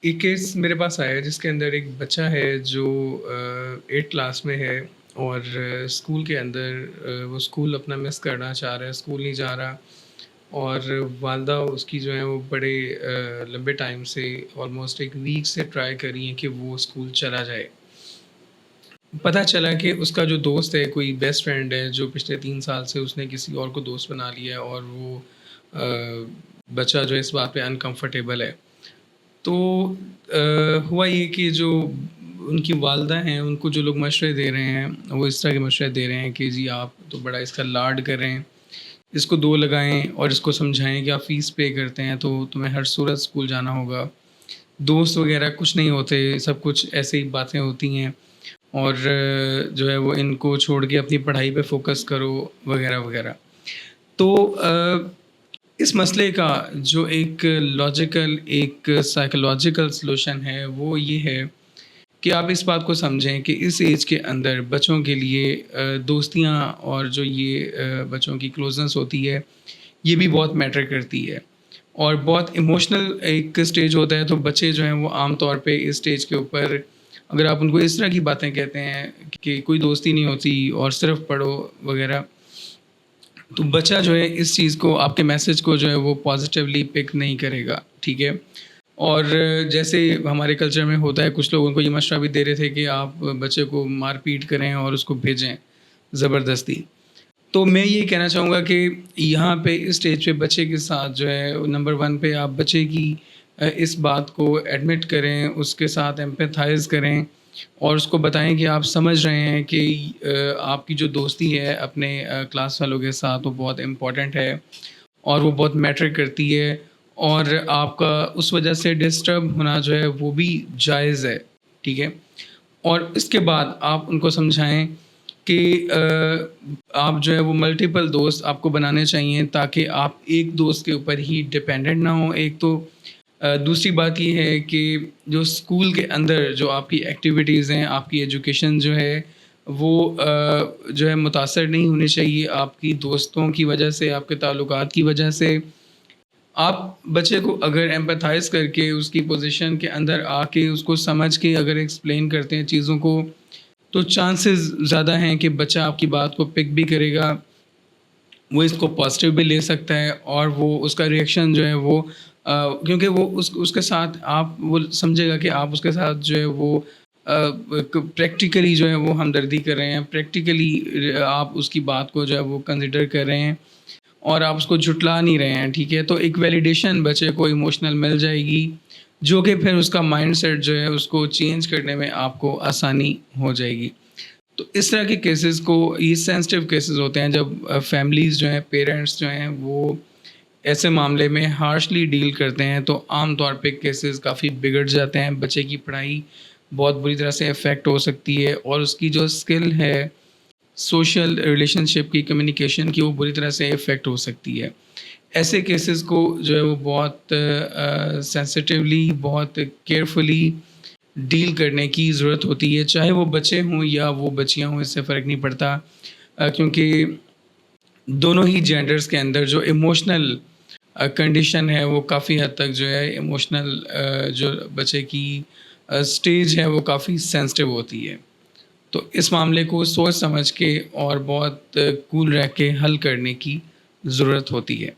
ایک کیس میرے پاس آیا ہے جس کے اندر ایک بچہ ہے جو 8 کلاس میں ہے اور اسکول کے اندر وہ اسکول اپنا مس کرنا چاہ رہا ہے، اسکول نہیں جا رہا اور والدہ اس کی جو ہے وہ بڑے لمبے ٹائم سے آلموسٹ ایک ویک سے ٹرائی کر رہی ہیں کہ وہ اسکول چلا جائے۔ پتہ چلا کہ اس کا جو دوست ہے، کوئی بیسٹ فرینڈ ہے جو پچھلے 3 سال سے اس نے کسی اور کو دوست بنا لیا ہے اور وہ بچہ جو ہے اس بات پہ انکمفرٹیبل ہے۔ تو ہوا یہ کہ جو ان کی والدہ ہیں ان کو جو لوگ مشورے دے رہے ہیں وہ اس طرح کے مشورے دے رہے ہیں کہ جی آپ تو بڑا اس کا لاڈ کریں، اس کو 2 لگائیں اور اس کو سمجھائیں کہ آپ فیس پے کرتے ہیں تو تمہیں ہر صورت اسکول جانا ہوگا، دوست وغیرہ کچھ نہیں ہوتے، سب کچھ ایسے ہی باتیں ہوتی ہیں اور جو ہے وہ ان کو چھوڑ کے اپنی پڑھائی پہ فوکس کرو وغیرہ وغیرہ۔ تو اس مسئلے کا جو ایک لاجیکل ایک سائیکولوجیکل سلوشن ہے وہ یہ ہے کہ آپ اس بات کو سمجھیں کہ اس ایج کے اندر بچوں کے لیے دوستیاں اور جو یہ بچوں کی کلوزنس ہوتی ہے یہ بھی بہت میٹر کرتی ہے اور بہت ایموشنل ایک اسٹیج ہوتا ہے۔ تو بچے جو ہیں وہ عام طور پہ اس اسٹیج کے اوپر اگر آپ ان کو اس طرح کی باتیں کہتے ہیں کہ کوئی دوستی نہیں ہوتی اور صرف پڑھو وغیرہ، تو بچہ جو ہے اس چیز کو آپ کے میسج کو جو ہے وہ پازیٹیولی پک نہیں کرے گا، ٹھیک ہے۔ اور جیسے ہمارے کلچر میں ہوتا ہے، کچھ لوگ ان کو یہ مشورہ بھی دے رہے تھے کہ آپ بچے کو مار پیٹ کریں اور اس کو بھیجیں زبردستی۔ تو میں یہ کہنا چاہوں گا کہ یہاں پہ اس اسٹیج پہ بچے کے ساتھ جو ہے نمبر 1 پہ آپ بچے کی اس بات کو ایڈمٹ کریں، اس کے ساتھ ایمپیتھائز کریں اور اس کو بتائیں کہ آپ سمجھ رہے ہیں کہ آپ کی جو دوستی ہے اپنے کلاس والوں کے ساتھ وہ بہت امپورٹنٹ ہے اور وہ بہت میٹر کرتی ہے اور آپ کا اس وجہ سے ڈسٹرب ہونا جو ہے وہ بھی جائز ہے، ٹھیک ہے۔ اور اس کے بعد آپ ان کو سمجھائیں کہ آپ جو ہے وہ ملٹیپل دوست آپ کو بنانے چاہیے تاکہ آپ ایک دوست کے اوپر ہی ڈپینڈنٹ نہ ہوں، ایک تو دوسری بات یہ ہے کہ جو اسکول کے اندر جو آپ کی ایکٹیویٹیز ہیں، آپ کی ایجوکیشن جو ہے وہ جو ہے متاثر نہیں ہونی چاہیے آپ کی دوستوں کی وجہ سے، آپ کے تعلقات کی وجہ سے۔ آپ بچے کو اگر ایمپیتھائز کر کے اس کی پوزیشن کے اندر آ کے اس کو سمجھ کے اگر ایکسپلین کرتے ہیں چیزوں کو تو چانسز زیادہ ہیں کہ بچہ آپ کی بات کو پک بھی کرے گا، وہ اس کو پازیٹیو بھی لے سکتا ہے اور وہ اس کا ریئیکشن جو ہے وہ کیونکہ وہ اس کے ساتھ آپ وہ سمجھے گا کہ آپ اس کے ساتھ جو ہے وہ پریکٹیکلی جو ہے وہ ہمدردی کر رہے ہیں، پریکٹیکلی آپ اس کی بات کو جو ہے وہ کنسیڈر کر رہے ہیں اور آپ اس کو جھٹلا نہیں رہے ہیں، ٹھیک ہے۔ تو ایک ویلیڈیشن بچے کو ایموشنل مل جائے گی جو کہ پھر اس کا مائنڈ سیٹ جو ہے اس کو چینج کرنے میں آپ کو آسانی ہو جائے گی۔ تو اس طرح کے کیسز کو، یہ سینسٹیو کیسز ہوتے ہیں جب فیملیز جو ہیں، پیرنٹس جو ہیں وہ ایسے معاملے میں ہارشلی ڈیل کرتے ہیں تو عام طور پہ کیسز کافی بگڑ جاتے ہیں، بچے کی پڑھائی بہت بری طرح سے افیکٹ ہو سکتی ہے اور اس کی جو اسکل ہے سوشل ریلیشن شپ کی، کمیونیکیشن کی، وہ بری طرح سے افیکٹ ہو سکتی ہے۔ ایسے کیسز کو جو ہے وہ بہت سینسٹیولی، بہت کیئرفلی ڈیل کرنے کی ضرورت ہوتی ہے، چاہے وہ بچے ہوں یا وہ بچیاں ہوں، اس سے فرق نہیں پڑتا کیونکہ دونوں ہی جینڈرز کے اندر جو ایموشنل کنڈیشن ہے وہ کافی حد تک جو ہے ایموشنل جو بچے کی اسٹیج ہے وہ کافی سینسٹیو ہوتی ہے۔ تو اس معاملے کو سوچ سمجھ کے اور بہت کول رہ کے حل کرنے کی ضرورت ہوتی ہے۔